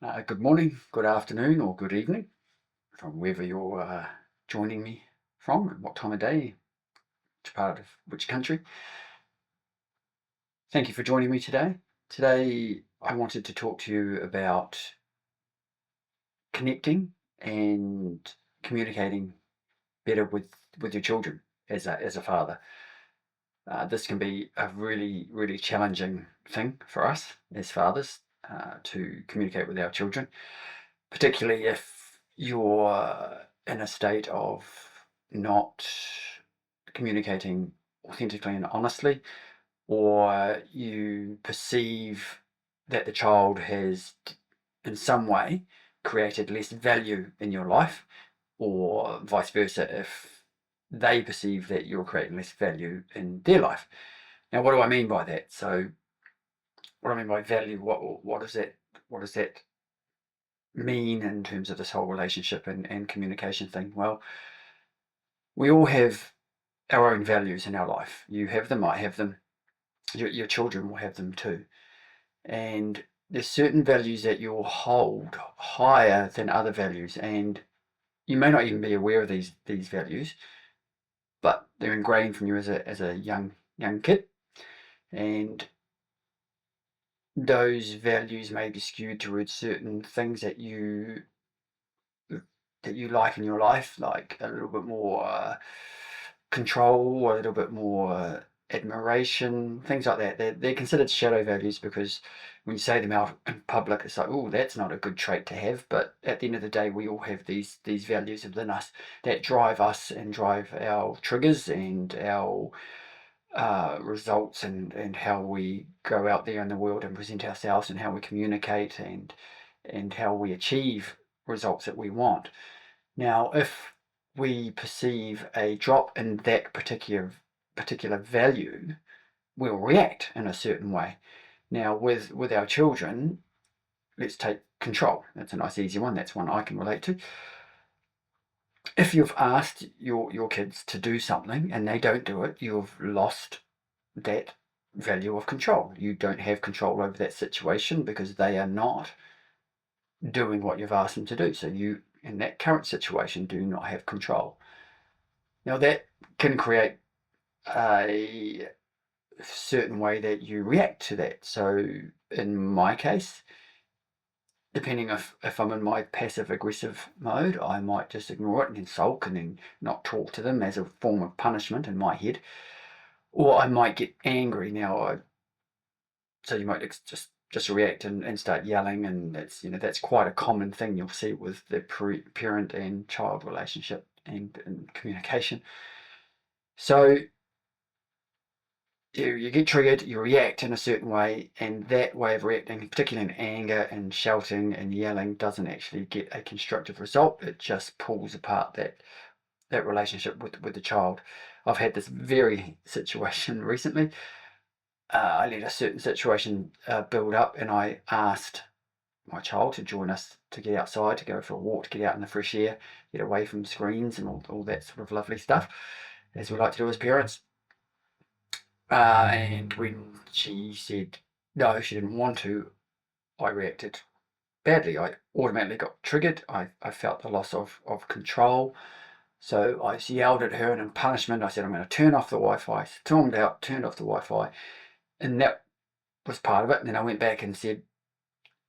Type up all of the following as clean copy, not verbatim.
Good morning, good afternoon, or good evening from wherever you're joining me from, and what time of day, which part of which country. Thank you for joining me today. Today, I wanted to talk to you about connecting and communicating better with your children as a father. This can be a really, really challenging thing for us as fathers to communicate with our children, particularly if you're in a state of not communicating authentically and honestly, or you perceive that the child has, in some way, created less value in your life, or vice versa, if they perceive that you're creating less value in their life. Now, what do I mean by that? So, what I mean by value, what does that mean in terms of this whole relationship and communication thing? Well, we all have our own values in our life. You have them, I have them, your children will have them too. And there's certain values that you'll hold higher than other values, and you may not even be aware of these values, but they're ingrained from you as a young kid, and those values may be skewed towards certain things that you like in your life, like a little bit more control, a little bit more admiration, things like that. They're considered shadow values because when you say them out in public, it's like, oh, that's not a good trait to have. But at the end of the day, we all have these values within us that drive us and drive our triggers and our results, and how we go out there in the world and present ourselves, and how we communicate, and how we achieve results that we want. Now, if we perceive a drop in that particular value, we'll react in a certain way. Now, with our children, let's take control. That's a nice easy one. That's one I can relate to. If you've asked your kids to do something and they don't do it, you've lost that value of control. You don't have control over that situation because they are not doing what you've asked them to do. So you, in that current situation, do not have control. Now, that can create a certain way that you react to that. So, in my case, depending if I'm in my passive aggressive mode, I might just ignore it and then sulk and then not talk to them as a form of punishment in my head. Or I might get angry. So you might just react and start yelling, and that's quite a common thing you'll see with the parent and child relationship and communication. So you get triggered, you react in a certain way, and that way of reacting, particularly in anger and shouting and yelling, doesn't actually get a constructive result. It just pulls apart that relationship with the child. I've had this very situation recently. I let a certain situation build up, and I asked my child to join us to get outside, to go for a walk, to get out in the fresh air, get away from screens and all that sort of lovely stuff, as we like to do as parents. And when she said no, she didn't want to, I reacted badly. I automatically got triggered. I felt the loss of control. So I yelled at her, and in punishment, I said, I'm going to turn off the Wi-Fi. Stormed out, turned off the Wi-Fi. And that was part of it. And then I went back and said,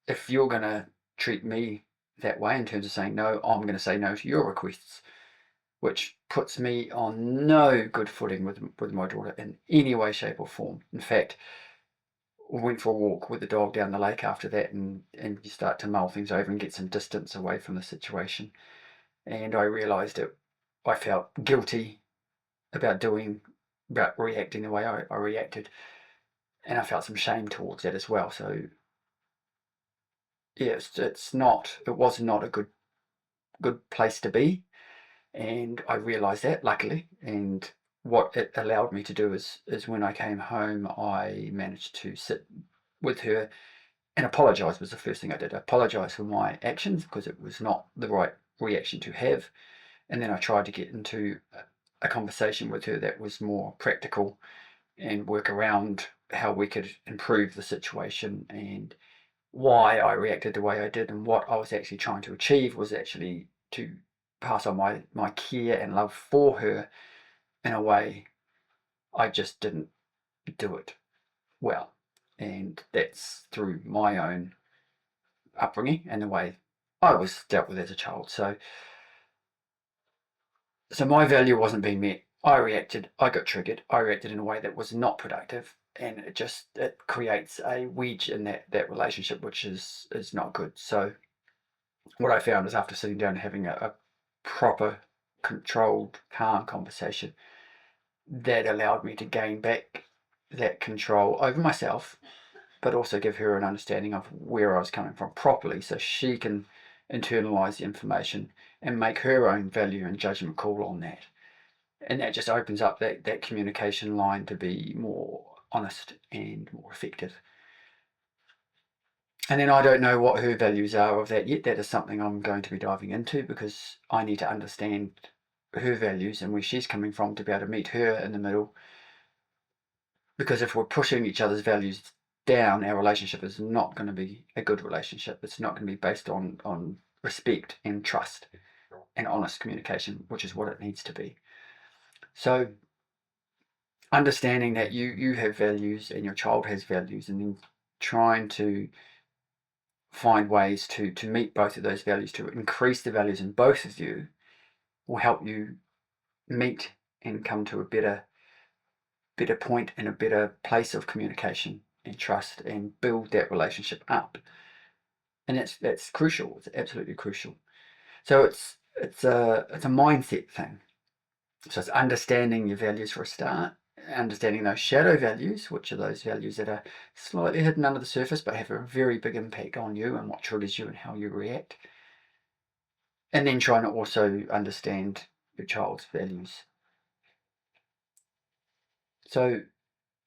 if you're going to treat me that way in terms of saying no, I'm going to say no to your requests, which puts me on no good footing with my daughter in any way, shape, or form. In fact, we went for a walk with the dog down the lake after that, and you start to mull things over and get some distance away from the situation. And I realised that I felt guilty about reacting the way I reacted, and I felt some shame towards that as well. So yeah, it was not a good place to be, and I realised that, luckily. And what it allowed me to do is when I came home, I managed to sit with her and apologise. Was the first thing I did. Apologise for my actions because it was not the right reaction to have. And then I tried to get into a conversation with her that was more practical and work around how we could improve the situation, and why I reacted the way I did, and what I was actually trying to achieve was actually to pass on my care and love for her in a way I just didn't do it well. And that's through my own upbringing and the way I was dealt with as a child. So my value wasn't being met. I reacted, I got triggered, I reacted in a way that was not productive, and it creates a wedge in that relationship, which is not good. So what I found is, after sitting down and having a proper, controlled, calm conversation, that allowed me to gain back that control over myself, but also give her an understanding of where I was coming from properly, so she can internalize the information and make her own value and judgment call on that. And that just opens up that communication line to be more honest and more effective. And then I don't know what her values are of that yet. That is something I'm going to be diving into, because I need to understand her values and where she's coming from to be able to meet her in the middle. Because if we're pushing each other's values down, our relationship is not going to be a good relationship. It's not going to be based on respect and trust and honest communication, which is what it needs to be. So understanding that you have values and your child has values, and then trying to find ways to meet both of those values, to increase the values in both of you, will help you meet and come to a better point and a better place of communication and trust, and build that relationship up. And that's crucial. It's absolutely crucial. So it's a mindset thing. So it's understanding your values for a start, understanding those shadow values, which are those values that are slightly hidden under the surface but have a very big impact on you and what triggers you and how you react. And then trying to also understand your child's values. So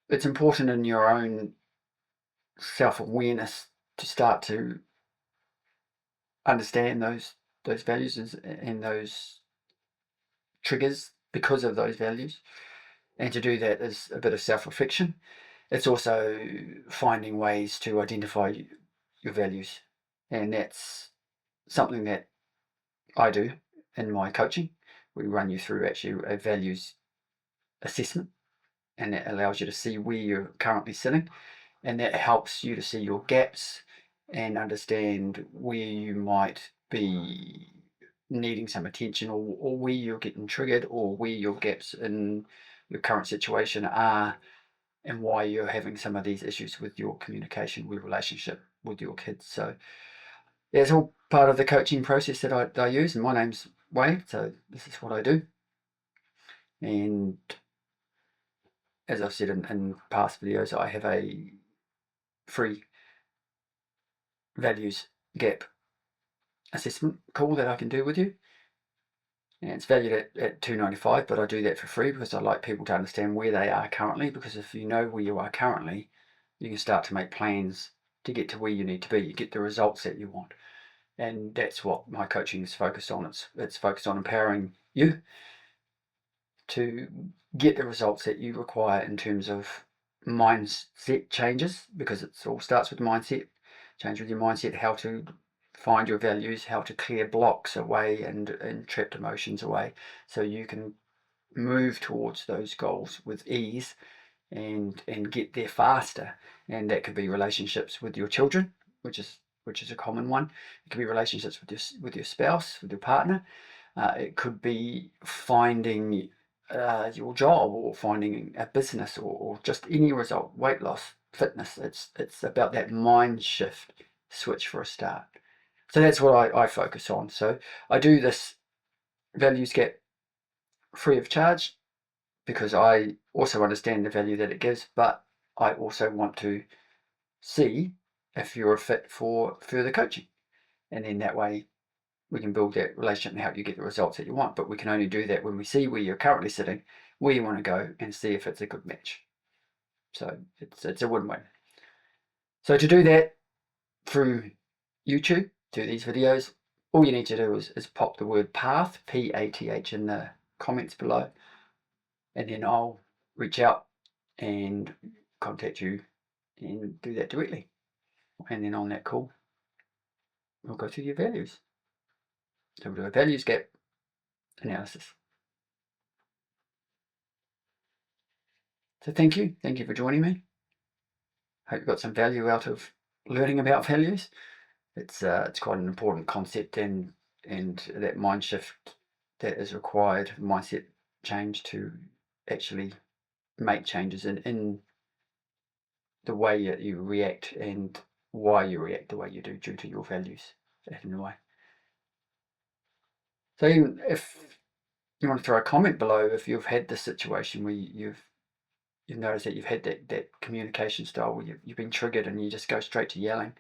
it's important in your own self-awareness to start to understand those values and those triggers because of those values. And to do that is a bit of self-reflection. It's also finding ways to identify your values. And that's something that I do in my coaching. We run you through actually a values assessment, and it allows you to see where you're currently sitting, and that helps you to see your gaps and understand where you might be needing some attention, or where you're getting triggered, or where your gaps in your current situation are, and why you're having some of these issues with your communication, with relationship with your kids. So yeah, it's all part of the coaching process that I use, and my name's Wade, so this is what I do. And as I've said in past videos, I have a free values gap assessment call that I can do with you. And it's valued at $2.95, but I do that for free because I like people to understand where they are currently, because if you know where you are currently, you can start to make plans to get to where you need to be. You get the results that you want. And that's what my coaching is focused on. It's focused on empowering you to get the results that you require in terms of mindset changes, because it all starts with mindset. Change with your mindset, how to find your values, how to clear blocks away and trapped emotions away, so you can move towards those goals with ease and get there faster. And that could be relationships with your children, which is a common one. It could be relationships with your spouse, with your partner. It could be finding your job, or finding a business, or just any result, weight loss, fitness. It's about that mind shift switch for a start. So that's what I focus on. So I do this values gap free of charge, because I also understand the value that it gives, but I also want to see if you're a fit for further coaching. And then that way we can build that relationship and help you get the results that you want. But we can only do that when we see where you're currently sitting, where you want to go, and see if it's a good match. So it's a win-win. So to do that through YouTube, do these videos, all you need to do is pop the word PATH, P-A-T-H, in the comments below, and then I'll reach out and contact you and do that directly. and then on that call, we'll go through your values. So we'll do a values gap analysis. So thank you for joining me. Hope you got some value out of learning about values. It's quite an important concept, and that mind shift that is required, mindset change, to actually make changes in the way that you react and why you react the way you do due to your values in a way. So even if you want to throw a comment below, if you've had this situation where you've noticed that you've had that communication style where you've been triggered and you just go straight to yelling,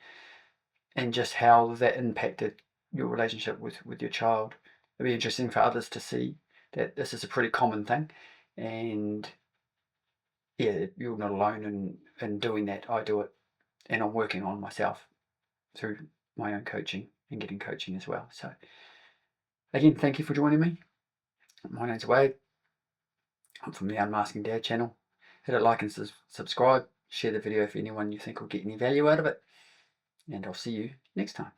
and just how that impacted your relationship with your child. It'd be interesting for others to see that this is a pretty common thing, and yeah, you're not alone in doing that. I do it, and I'm working on myself through my own coaching and getting coaching as well. So again, thank you for joining me. My name's Wade. I'm from the Unmasking Dad channel. Hit a like and subscribe. Share the video if anyone you think will get any value out of it. And I'll see you next time.